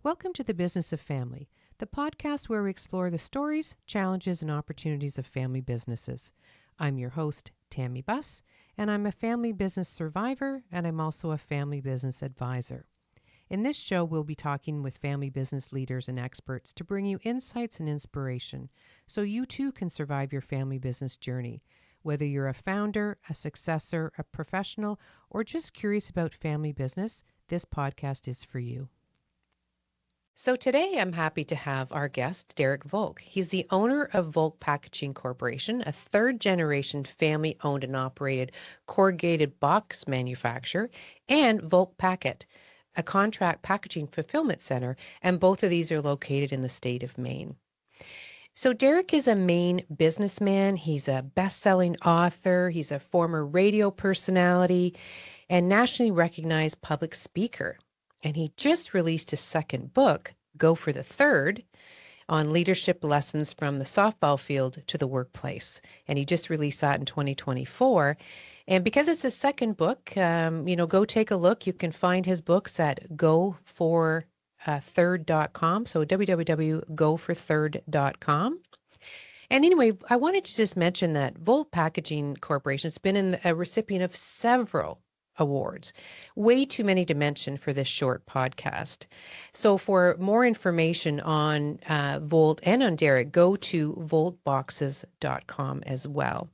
Welcome to the Business of Family, the podcast where we explore the stories, challenges, and opportunities of family businesses. I'm your host, Tammy Buss, and I'm a family business survivor, and I'm also a family business advisor. In this show, we'll be talking with family business leaders and experts to bring you insights and inspiration so you too can survive your family business journey. Whether you're a founder, a successor, a professional, or just curious about family business, this podcast is for you. So today I'm happy to have our guest, Derek Volk. He's the owner of Volk Packaging Corporation, a third-generation family-owned and operated corrugated box manufacturer, and Volk Packet, a contract packaging fulfillment center, and both of these are located in the state of Maine. So Derek is a Maine businessman. He's a best-selling author. He's a former radio personality and nationally recognized public speaker. And he just released his second book, Go for the Third, on leadership lessons from the softball field to the workplace. And he just released that in 2024. And because it's his second book, go take a look. You can find his books at goforthird.com. So www.goforthird.com. And anyway, I wanted to just mention that Volk Packaging Corporation has been a recipient of several awards. Way too many to mention for this short podcast. So for more information on Volt and on Derek, go to voltboxes.com as well.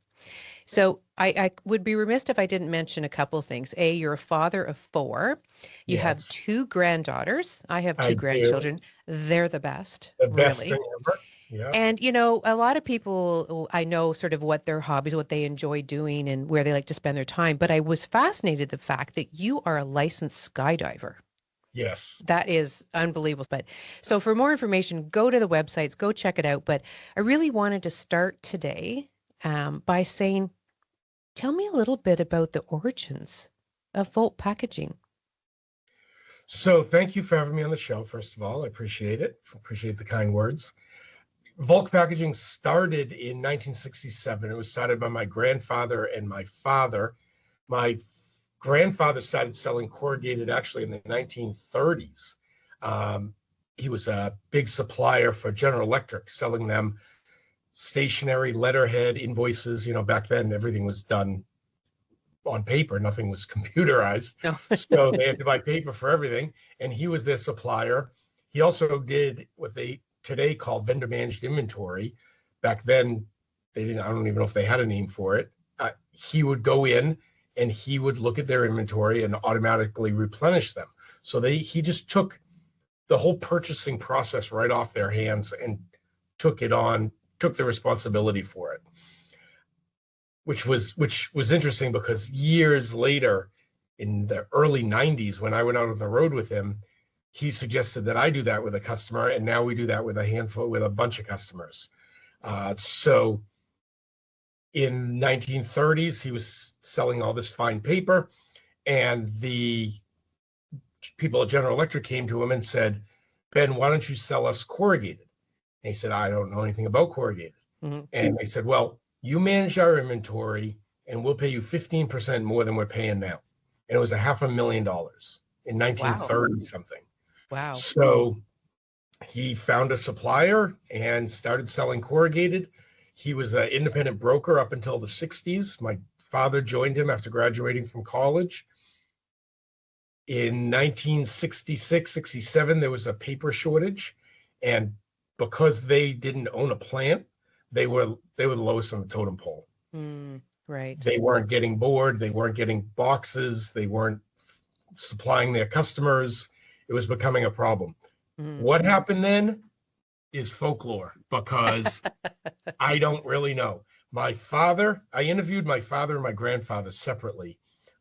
So I would be remiss if I didn't mention a couple of things. A, you're a father of four. You have Yes, two granddaughters. I have two I do. grandchildren. They're the best, The best really. thing ever. Yeah. And, a lot of people, I know sort of what their hobbies, what they enjoy doing and where they like to spend their time. But I was fascinated the fact that you are a licensed skydiver. Yes. That is unbelievable. But so for more information, go to the websites, go check it out. But I really wanted to start today by saying, tell me a little bit about the origins of Volt Packaging. So thank you for having me on the show, first of all. I appreciate it. Appreciate the kind words. Volk Packaging started in 1967. It was started by my grandfather and my father. My grandfather started selling corrugated actually in the 1930s. He was a big supplier for General Electric, selling them stationery, letterhead, invoices. Back then everything was done on paper. Nothing was computerized. No. So they had to buy paper for everything. And he was their supplier. He also did what they today call vendor managed inventory. Back then, I don't even know if they had a name for it. He would go in and he would look at their inventory and automatically replenish them. So he just took the whole purchasing process right off their hands and took the responsibility for it. Which was interesting because years later, in the early 90s, when I went out on the road with him, he suggested that I do that with a customer, and now we do that with a bunch of customers. So in 1930s, he was selling all this fine paper, and the people at General Electric came to him and said, "Ben, why don't you sell us corrugated?" And he said, "I don't know anything about corrugated." Mm-hmm. And they said, "Well, you manage our inventory and we'll pay you 15% more than we're paying now." And it was $500,000 in 1930 something. Wow. So he found a supplier and started selling corrugated. He was an independent broker up until the 60s. My father joined him after graduating from college. In 1966, 67, there was a paper shortage. And because they didn't own a plant, they were the lowest on the totem pole. Right. They weren't getting board. They weren't getting boxes. They weren't supplying their customers. It was becoming a problem. What happened then is folklore because I don't really know. I interviewed my father and my grandfather separately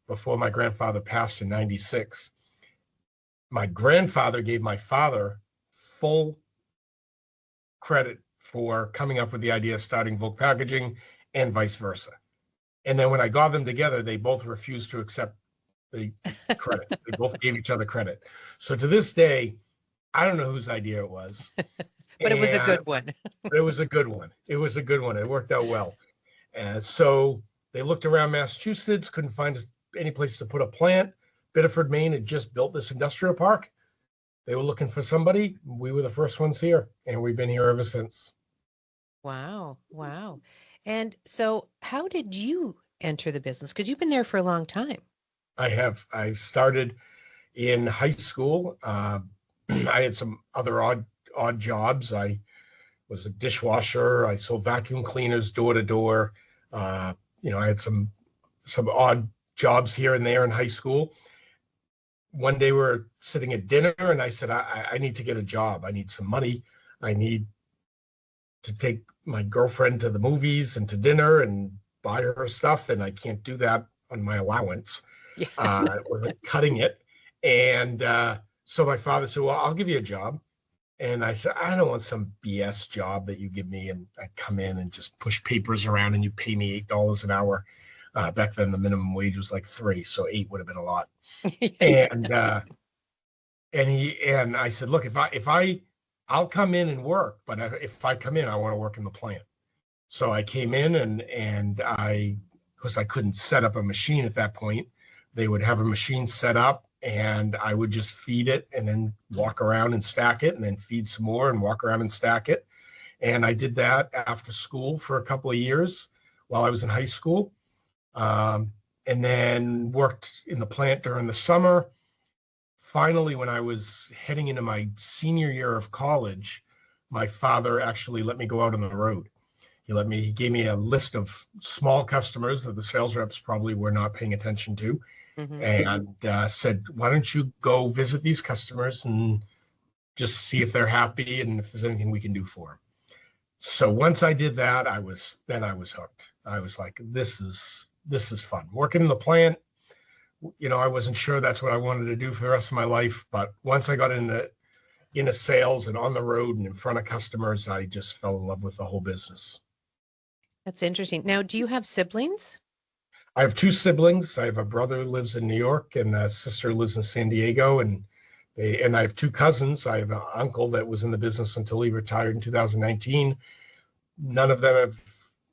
before my grandfather passed in 96. My grandfather gave my father full credit for coming up with the idea of starting Volk Packaging and vice versa. And then when I got them together, they both refused to accept the credit. They both gave each other credit. So to this day, I don't know whose idea it was. But it was a good one. But it was a good one. It was a good one. It worked out well. And so they looked around Massachusetts, couldn't find any place to put a plant. Biddeford, Maine had just built this industrial park. they were looking for somebody. We were the first ones here, and we've been here ever since. Wow. Wow. And so how did you enter the business? Because you've been there for a long time. I started in high school. I had some other odd jobs. I was a dishwasher. I sold vacuum cleaners door to door. I had some odd jobs here and there in high school. One day we were sitting at dinner, and I said, I need to get a job. I need some money. I need to take my girlfriend to the movies and to dinner and buy her stuff, and I can't do that on my allowance. Yeah. We're cutting it. And so my father said, well, I'll give you a job. And I said, I don't want some BS job that you give me. And I come in and just push papers around and you pay me $8 an hour. Back then, the minimum wage was like $3, so 8 would have been a lot. And I said, look, I'll come in and work, but if I come in, I want to work in the plant. So I came in and because I couldn't set up a machine at that point, they would have a machine set up and I would just feed it and then walk around and stack it and then feed some more and walk around and stack it. And I did that after school for a couple of years while I was in high school. And then worked in the plant during the summer. Finally, when I was heading into my senior year of college, my father actually let me go out on the road. He gave me a list of small customers that the sales reps probably were not paying attention to, and said, why don't you go visit these customers and just see if they're happy and if there's anything we can do for them. So once I did that, I was hooked. I was like, this is fun. Working in the plant, I wasn't sure that's what I wanted to do for the rest of my life. But once I got into sales and on the road and in front of customers, I just fell in love with the whole business. That's interesting. Now, do you have siblings? I have 2 siblings. I have a brother who lives in New York and a sister who lives in San Diego. And I have 2 cousins. I have an uncle that was in the business until he retired in 2019. None of them have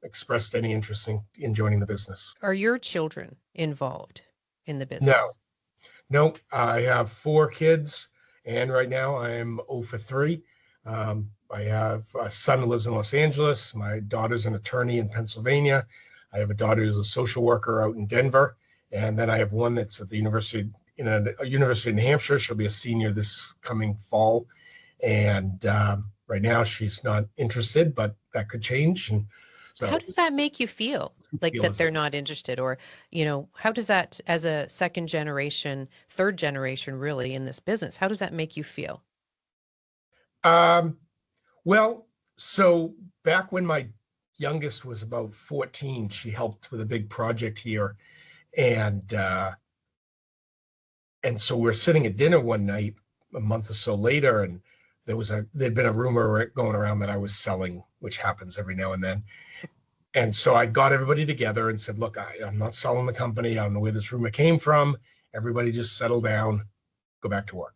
expressed any interest in joining the business. Are your children involved in the business? No, I have 4 kids, and right now I am 0 for 3. I have a son who lives in Los Angeles. My daughter's an attorney in Pennsylvania. I have a daughter who's a social worker out in Denver, and then I have one that's at the university in New Hampshire. She'll be a senior this coming fall, and right now she's not interested, but that could change. And so, how does that make you feel? Like that they're not interested, or, how does that, as a second generation, third generation, really in this business, how does that make you feel? Well, so back when my youngest was about 14, she helped with a big project here. And so we're sitting at dinner one night, a month or so later, and there'd been a rumor going around that I was selling, which happens every now and then. And so I got everybody together and said, look, I'm not selling the company. I don't know where this rumor came from. Everybody just settle down, go back to work.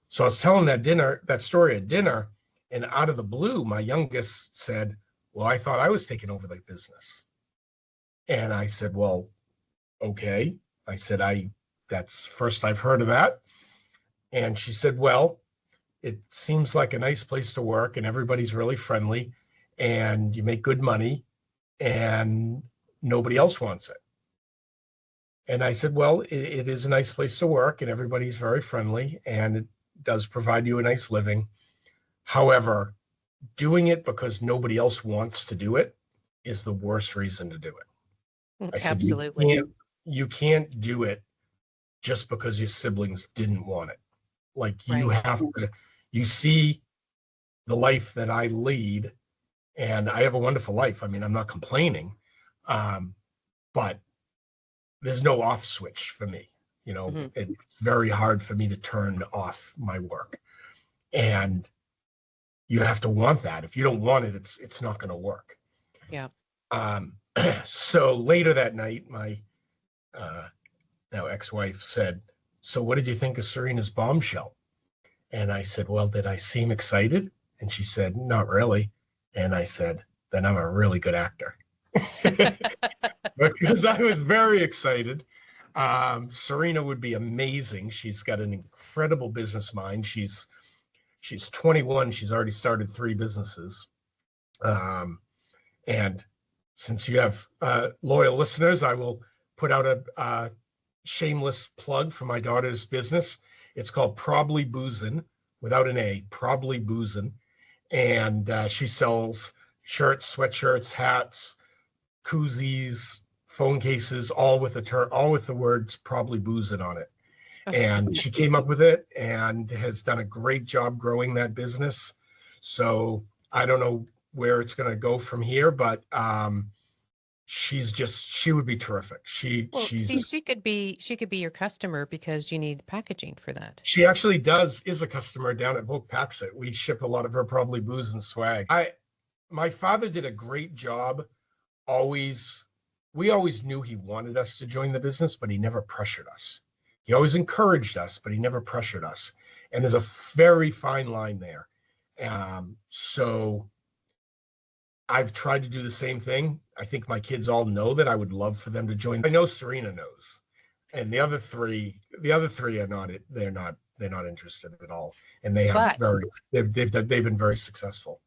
So I was telling that story at dinner, and out of the blue, my youngest said, well, I thought I was taking over the business. And I said, well, okay. I said, that's first I've heard of that. And she said, well, it seems like a nice place to work and everybody's really friendly and you make good money and nobody else wants it. And I said, well, it is a nice place to work and everybody's very friendly and it does provide you a nice living. However, doing it because nobody else wants to do it is the worst reason to do it. I said, absolutely. You can't do it just because your siblings didn't want it. Like you have to, you see the life that I lead, and I have a wonderful life. I mean, I'm not complaining, but there's no off switch for me. It's very hard for me to turn off my work, and you have to want that. If you don't want it, it's not going to work. Yeah. So later that night, my now ex-wife said, so what did you think of Serena's bombshell? And I said, well, did I seem excited? And she said, not really. And I said, then I'm a really good actor. Because I was very excited. Serena would be amazing. She's got an incredible business mind. She's 21. She's already started 3 businesses. And since you have loyal listeners, I will put out a shameless plug for my daughter's business. It's called Probably Boozin', without an A, Probably Boozin'. And she sells shirts, sweatshirts, hats, koozies, phone cases, all with the words Probably Boozin' on it. And she came up with it and has done a great job growing that business. So I don't know where it's going to go from here, but she would be terrific. See, she could be your customer because you need packaging for that. She actually is a customer down at Volk Packaging. We ship a lot of her Probably Booze and swag. My father did a great job. We always knew he wanted us to join the business, but he never pressured us. He always encouraged us, but he never pressured us. And there's a very fine line there. So I've tried to do the same thing. I think my kids all know that I would love for them to join. I know Serena knows, and the other three are not. They're not interested at all, and they've been very successful.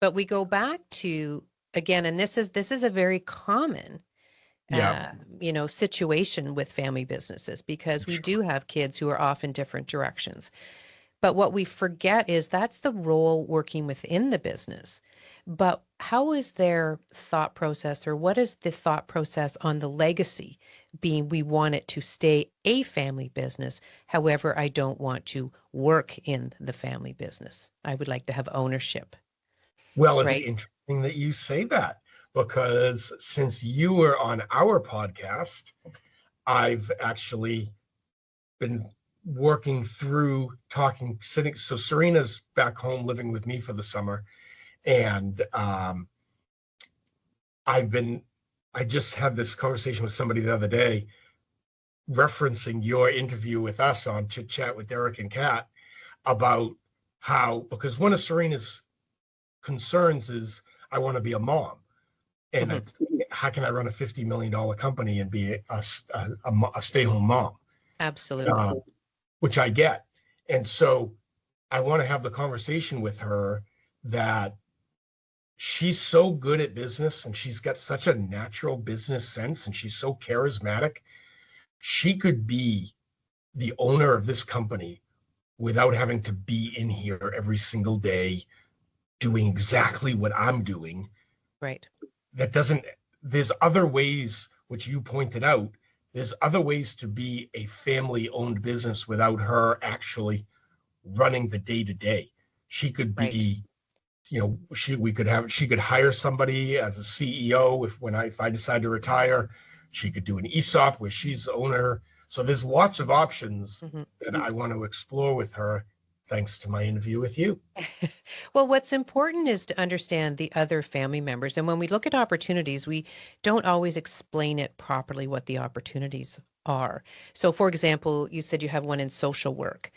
But we go back to again, and this is a very common situation with family businesses, because we do have kids who are off in different directions. But what we forget is that's the role working within the business. But how is their thought process, or what is the thought process on the legacy being we want it to stay a family business? However, I don't want to work in the family business. I would like to have ownership. Well, it's interesting that you say that, because since you were on our podcast, I've actually been working through sitting. So Serena's back home living with me for the summer. And I just had this conversation with somebody the other day, referencing your interview with us on Chit Chat with Derek and Kat, about because one of Serena's concerns is, I want to be a mom. And how can I run a $50 million company and be a stay-home mom? Absolutely. Which I get. And so I want to have the conversation with her that she's so good at business, and she's got such a natural business sense, and she's so charismatic. She could be the owner of this company without having to be in here every single day doing exactly what I'm doing. Right. There's other ways, which you pointed out, there's other ways to be a family-owned business without her actually running the day-to-day. She could be, she could hire somebody as a CEO if I decide to retire. She could do an ESOP where she's the owner. So there's lots of options that I want to explore with her, thanks to my interview with you. Well, what's important is to understand the other family members. And when we look at opportunities, we don't always explain it properly what the opportunities are. So, for example, you said you have one in social work.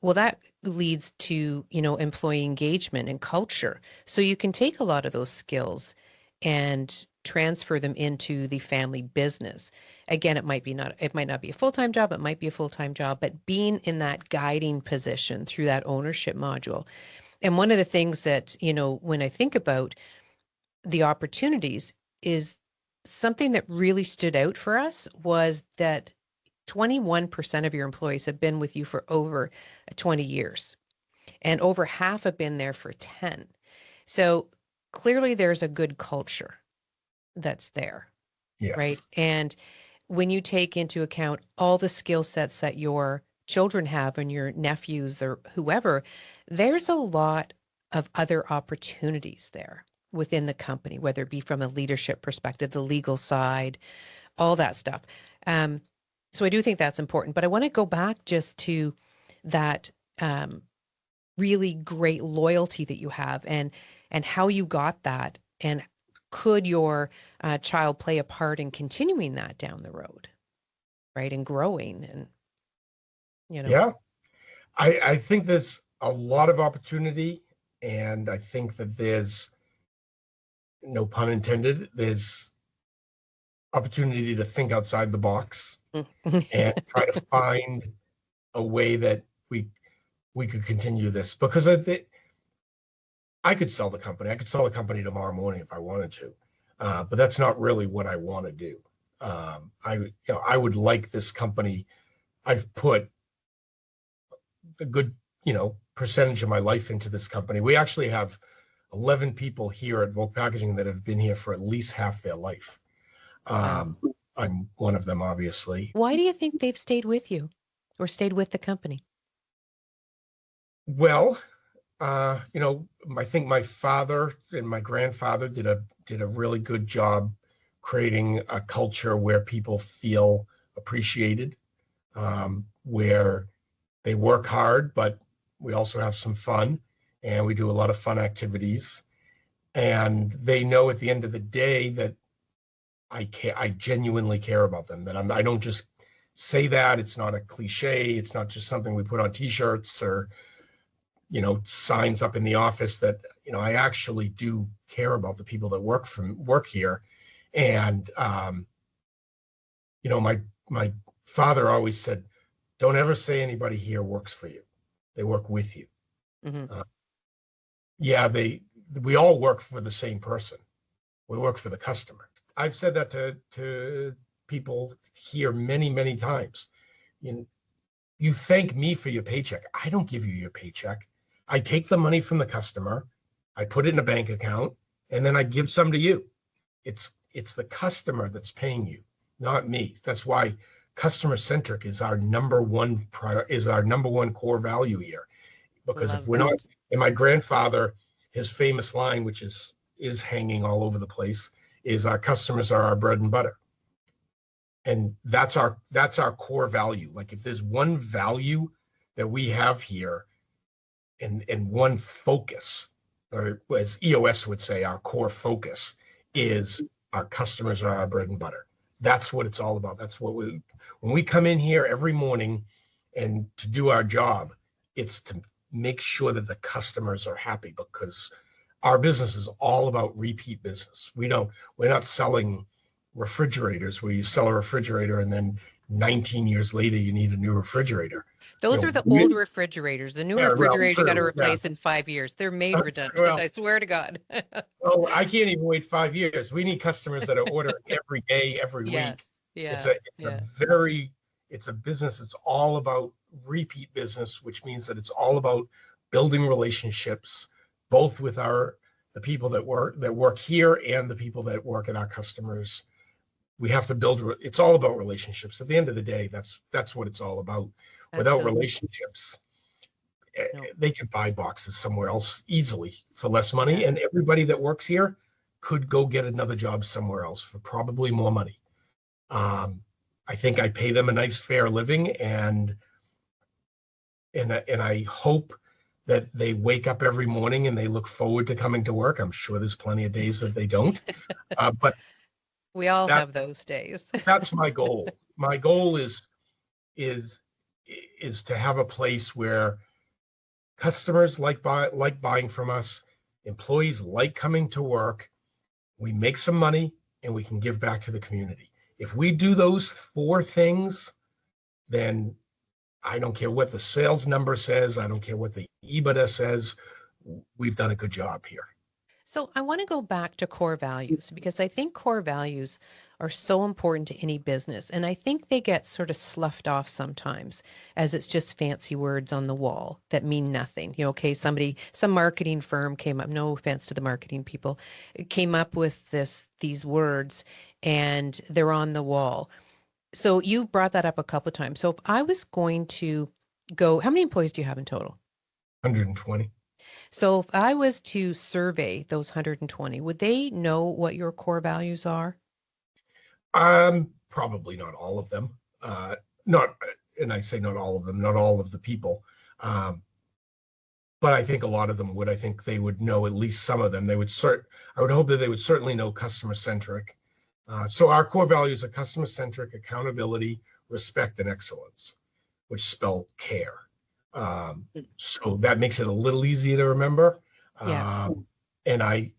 Well, that leads to, employee engagement and culture. So you can take a lot of those skills and transfer them into the family business. Again, it might not be a full-time job, it might be a full-time job, but being in that guiding position through that ownership module. And one of the things that, when I think about the opportunities, is something that really stood out for us was that 21% of your employees have been with you for over 20 years, and over half have been there for 10. So clearly there's a good culture that's there. Yes. Right. And when you take into account all the skill sets that your children have and your nephews or whoever, there's a lot of other opportunities there within the company, whether it be from a leadership perspective, the legal side, all that stuff. So I do think that's important, but I want to go back just to that really great loyalty that you have, and how you got that, and could your child play a part in continuing that down the road, right, and growing, and Yeah, I think there's a lot of opportunity, and I think that there's, no pun intended, there's opportunity to think outside the box Mm. and try to find a way that we could continue this, because I could sell the company. I could sell the company tomorrow morning if I wanted to, but that's not really what I want to do. I would like this company. I've put a good, percentage of my life into this company. We actually have 11 people here at Volk Packaging that have been here for at least half their life. Wow. I'm one of them, obviously. Why do you think they've stayed with you or stayed with the company? Well, I think my father and my grandfather did a really good job creating a culture where people feel appreciated, where they work hard, but we also have some fun, and we do a lot of fun activities. And they know at the end of the day that I genuinely care about them. That I don't just say that. It's not a cliche. It's not just something we put on T-shirts or signs up in the office. That I actually do care about the people that work here. And my father always said, "Don't ever say anybody here works for you. They work with you." Mm-hmm. Yeah, we all work for the same person. We work for the customer. I've said that to people here many, many times. You thank me for your paycheck. I don't give you your paycheck. I take the money from the customer, I put it in a bank account, and then I give some to you. It's the customer that's paying you, not me. That's why customer centric is our number one core value here. Because if Love we're not, that. and my grandfather, his famous line, which is hanging all over the place, is our customers are our bread and butter. And that's our core value. Like, if there's one value that we have here, and one focus, or as EOS would say, our core focus is our customers are our bread and butter. That's what it's all about. That's what when we come in here every morning and to do our job, it's to make sure that the customers are happy, because our business is all about repeat business. We're not selling refrigerators where you sell a refrigerator and then 19 years later you need a new refrigerator. Those are the We, old refrigerators. The new yeah, well, refrigerators you got to true, yeah. replace in 5 years. They're made redundant. Well, I swear to God. oh, I can't even wait 5 years. We need customers that are ordering every day, every Yes. week. It's Yeah. a Yeah. it's a business. It's all about repeat business, which means that it's all about building relationships, both with the people that work here and the people that work at our customers. We have to build. It's all about relationships. At the end of the day, that's what it's all about. Without Absolutely. relationships, No. they could buy boxes somewhere else easily for less money, Yeah. and everybody that works here could go get another job somewhere else for probably more money. Um, I think I pay them a nice, fair living, and I hope that they wake up every morning and they look forward to coming to work. I'm sure there's plenty of days that they don't, but We all that have those days. that's my goal. My goal is is to have a place where customers like buying from us, employees like coming to work, we make some money, and we can give back to the community. If we do those four things, then I don't care what the sales number says, I don't care what the EBITDA says, we've done a good job here. So I want to go back to core values because I think core values are so important to any business. And I think they get sort of sloughed off sometimes as it's just fancy words on the wall that mean nothing. Okay, some marketing firm came up, no offense to the marketing people, came up with these words and they're on the wall. So you brought that up a couple of times. So if I was going to go, how many employees do you have in total? 120. So if I was to survey those 120, would they know what your core values are? Probably not all of them. Not, and I say not all of them, not all of the people. But I think a lot of them would. I think they would know at least some of them. I would hope that they would certainly know customer centric. So our core values are customer centric, accountability, respect, and excellence, which spell care. So that makes it a little easier to remember. Yes. And I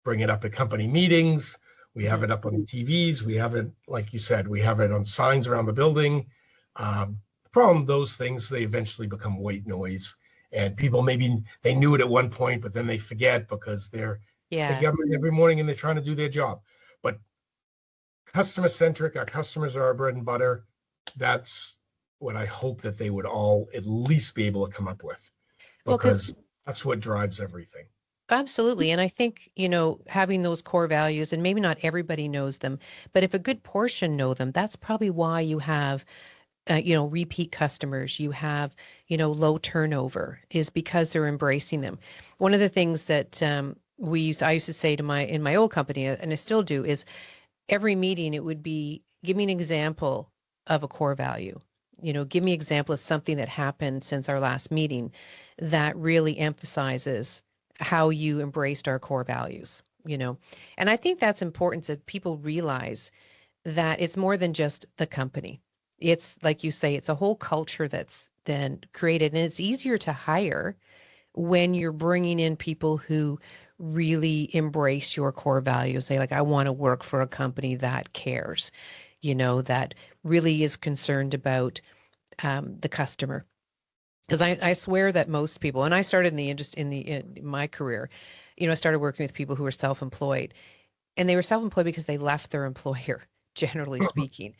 bring it up at company meetings. We have Hmm. it up on TVs. We have it, like you said, we have it on signs around the building. The problem, those things, they eventually become white noise. And people maybe they knew it at one point, but then they forget because they Yeah. get them every morning and they're trying to do their job. But customer centric, our customers are our bread and butter. That's what I hope that they would all at least be able to come up with, Well, because because that's what drives everything. absolutely. And I think, having those core values, and maybe not everybody knows them, but if a good portion know them, that's probably why you have repeat customers, you have, low turnover is because they're embracing them. One of the things that I used to say to in my old company, and I still do, is every meeting it would be, give me an example of a core value. Give me an example of something that happened since our last meeting that really emphasizes how you embraced our core values. And I think that's important that people realize that it's more than just the company. It's like you say, it's a whole culture that's then created, and it's easier to hire when you're bringing in people who really embrace your core values. Say, like, I want to work for a company that cares, that really is concerned about the customer. Because I swear that most people, and I started in the industry in my career, I started working with people who were self-employed, and they were self-employed because they left their employer, generally speaking.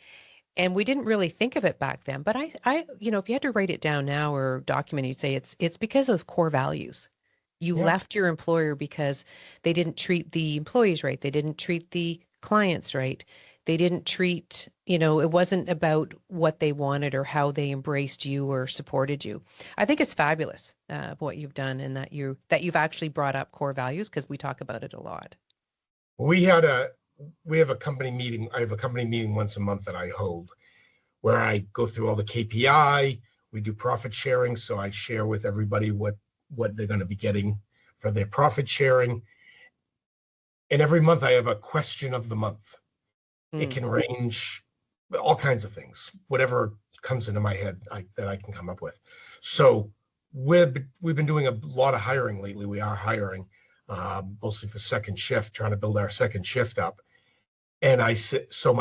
And we didn't really think of it back then. But if you had to write it down now or document, you'd say it's because of core values. You Yeah. left your employer because they didn't treat the employees right. They didn't treat the clients right. They didn't treat, it wasn't about what they wanted or how they embraced you or supported you. I think it's fabulous what you've done, and that you've actually brought up core values, because we talk about it a lot. We had a we have a company meeting. I have a company meeting once a month that I hold, where I go through all the KPI. We do profit sharing, so I share with everybody what they're going to be getting for their profit sharing. And every month I have a question of the month. It Mm. can range all kinds of things, whatever comes into my head that I can come up with. So we've been doing a lot of hiring lately. We are hiring mostly for second shift, trying to build our second shift up. And I said, so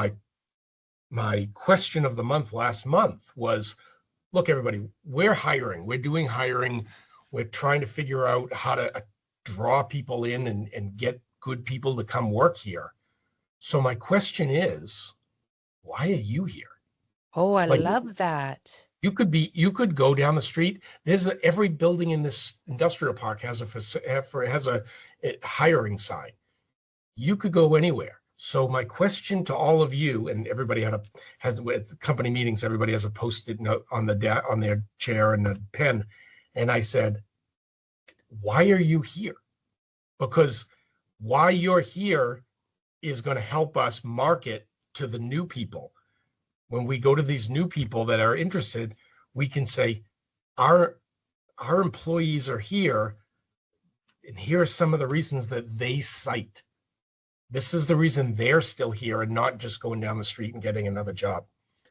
my question of the month last month was, look, everybody, we're hiring. We're doing hiring. We're trying to figure out how to draw people in and get good people to come work here. So my question is, why are you here? Oh, I Like, love that. you could go down the street. Every building in this industrial park has a hiring sign. You could go anywhere. So my question to all of you, and everybody has with company meetings, everybody has a post-it note on on their chair and a pen. And I said, why are you here? Because why you're here is going to help us market to the new people. When we go to these new people that are interested, we can say, our our employees are here, and here are some of the reasons that they cite. This is the reason they're still here and not just going down the street and getting another job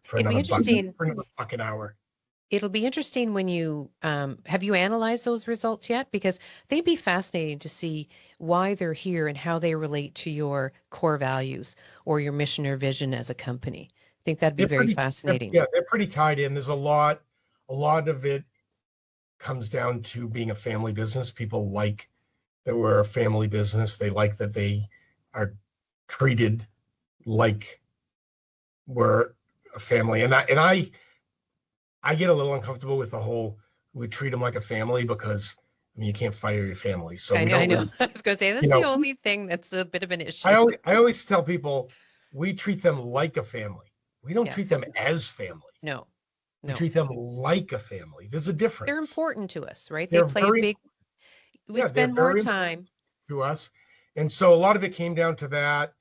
for It'd be another buck interesting. for another buck an hour. It'll be interesting when you have you analyzed those results yet? Because they'd be fascinating to see why they're here and how they relate to your core values or your mission or vision as a company. I think that'd be They're very pretty, fascinating. yeah, they're pretty tied in. There's a lot of it comes down to being a family business. People like that we're a family business. They like that they are treated like we're a family. I get a little uncomfortable with the whole we treat them like a family, because I mean you can't fire your family, so I we know, I don't know. really, I was going to say you that's the know. only thing that's a bit of an issue. I always tell people we treat them like a family. We don't treat Yes. them as family. No, We no. treat them like a family. There's a They're difference. important to us, right? They They're play a very, big, we yeah, they're spend more very important time. to us. And so a lot of it came down to that.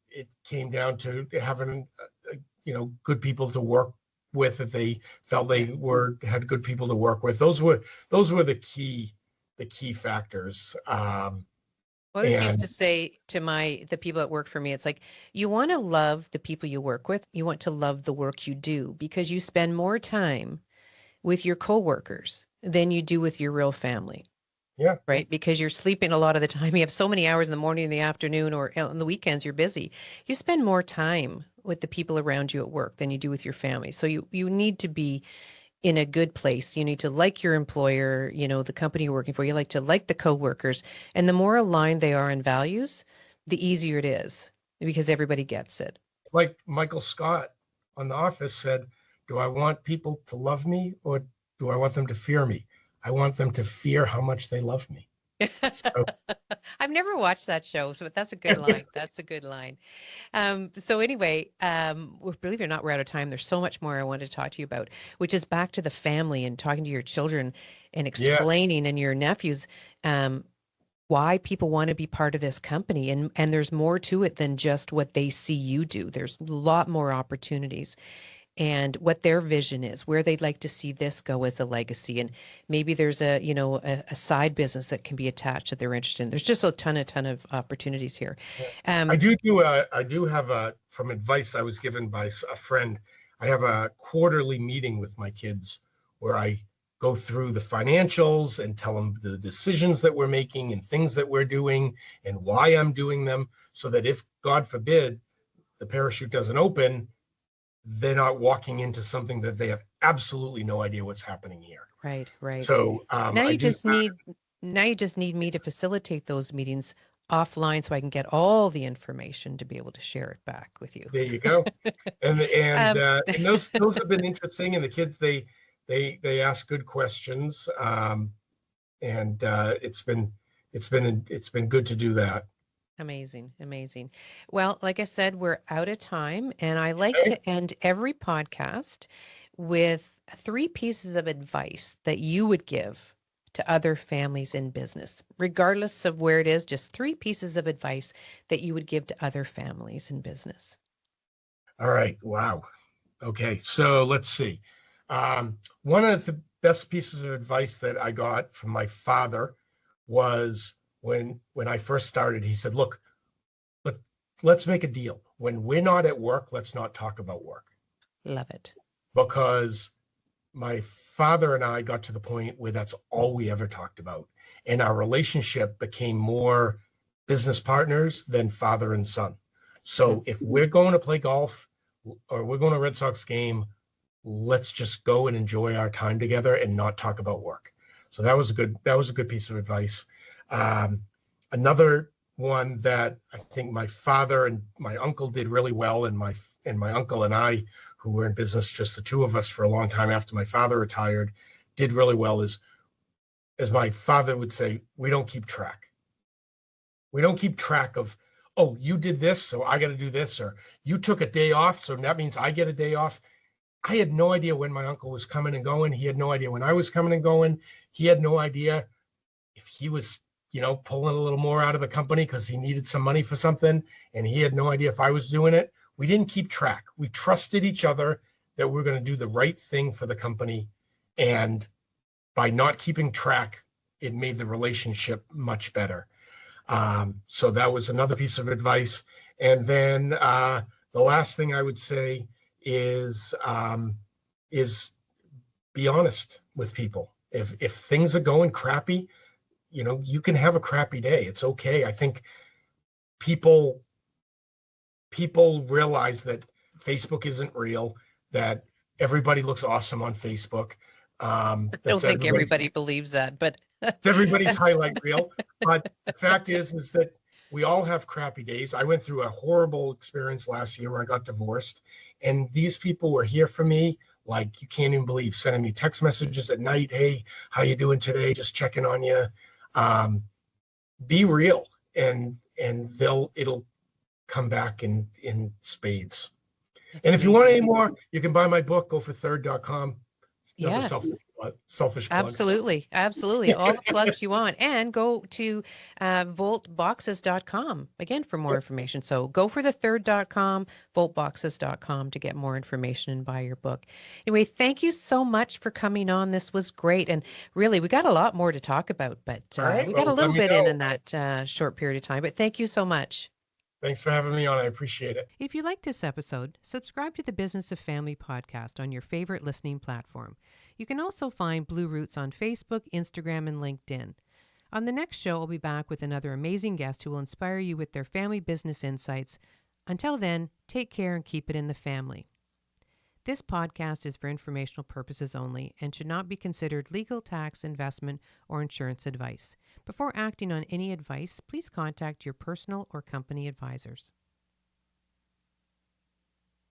It came down to having, good people to work with, if they felt Yeah. they were had good people to work with. Those were the key factors. Well, I always used And to say to the people that work for me, it's like, you want to love the people you work with. You want to love the work you do, because you spend more time with your coworkers than you do with your real family. Yeah. right? Because you're sleeping a lot of the time. You have so many hours in the morning, in the afternoon, or on the weekends, you're busy. You spend more time with the people around you at work than you do with your family. So you need to be in a good place. You need to like your employer, the company you're working for. You like the coworkers. And the more aligned they are in values, the easier it is because everybody gets it. Like Michael Scott on The Office said, do I want people to love me or do I want them to fear me? I want them to fear how much they love me. So, I've never watched that show, so that's a good line. That's a good line. So anyway, believe it or not, we're out of time. There's so much more I wanted to talk to you about, which is back to the family and talking to your children and yeah, explaining and your nephews um, why people want to be part of this company. And there's more to it than just what they see you do. There's a lot more opportunities and what their vision is, where they'd like to see this go as a legacy. And maybe there's a side business that can be attached that they're interested in. There's just a ton of opportunities here. yeah. Um, I do have from advice I was given by a friend. I have a quarterly meeting with my kids where I go through the financials and tell them the decisions that we're making and things that we're doing and why I'm doing them, so that if, God forbid, the parachute doesn't open, they're not walking into something that they have absolutely no idea what's happening here. right, right. So Now I you do just need now you just need me to facilitate those meetings offline so I can get all the information to be able to share it back with you. There you go. And Um, and those have been interesting. And the kids, they ask good questions. And it's been good to do that. Amazing, amazing. Well, like I said, we're out of time, and I like Okay. to end every podcast with three pieces of advice that you would give to other families in business, regardless of where it is, just three pieces of advice that you would give to other families in business. All right. Wow. Okay. So let's see. One of the best pieces of advice that I got from my father was when I first started. He said, "Look, let, let's make a deal. When we're not at work, let's not talk about work." Love it. Because my father and I got to the point where that's all we ever talked about. And our relationship became more business partners than father and son. Mhm. So if we're going to play golf or we're going to a Red Sox game, let's just go and enjoy our time together and not talk about work. So that was a good piece of advice. Um, Another one that I think my father and my uncle did really well, and my uncle and I, who were in business, just the two of us for a long time after my father retired, did really well is, as my father would say, we don't keep track. We don't keep track of, oh, you did this, so I got to do this, or you took a day off, so that means I get a day off. I had no idea when my uncle was coming and going. He had no idea when I was coming and going. He had no idea if he was, pulling a little more out of the company because he needed some money for something. And he had no idea if I was doing it. We didn't keep track. We trusted each other that we're going to do the right thing for the company. And by not keeping track, it made the relationship much better. So that was another piece of advice. And then the last thing I would say is be honest with people. If things are going crappy, you can have a crappy day. It's okay. I think people people realize that Facebook isn't real, that everybody looks awesome on Facebook. I don't That's think everybody believes that, but everybody's highlight reel. But the fact is that we all have crappy days. I went through a horrible experience last year where I got divorced, and these people were here for me. Like, you can't even believe, sending me text messages at night. Hey, how you doing today? Just checking on you. Um, be real, and it'll come back in spades. that's And if you want amazing. any more, you can buy my book. Go for third.com. Another Yes. selfish plug. Absolutely. Absolutely. All the plugs you want. And go to voltboxes.com again for more information. So go for the third.com, voltboxes.com to get more information and buy your book. Anyway, thank you so much for coming on. This was great. And really, we got a lot more to talk about, but All right. we got a Well, let little me bit know. in that short period of time. But thank you so much. Thanks for having me on. I appreciate it. If you like this episode, subscribe to the Business of Family podcast on your favorite listening platform. You can also find Blue Roots on Facebook, Instagram, and LinkedIn. On the next show, I'll be back with another amazing guest who will inspire you with their family business insights. Until then, take care and keep it in the family. This podcast is for informational purposes only and should not be considered legal, tax, investment, or insurance advice. Before acting on any advice, please contact your personal or company advisors.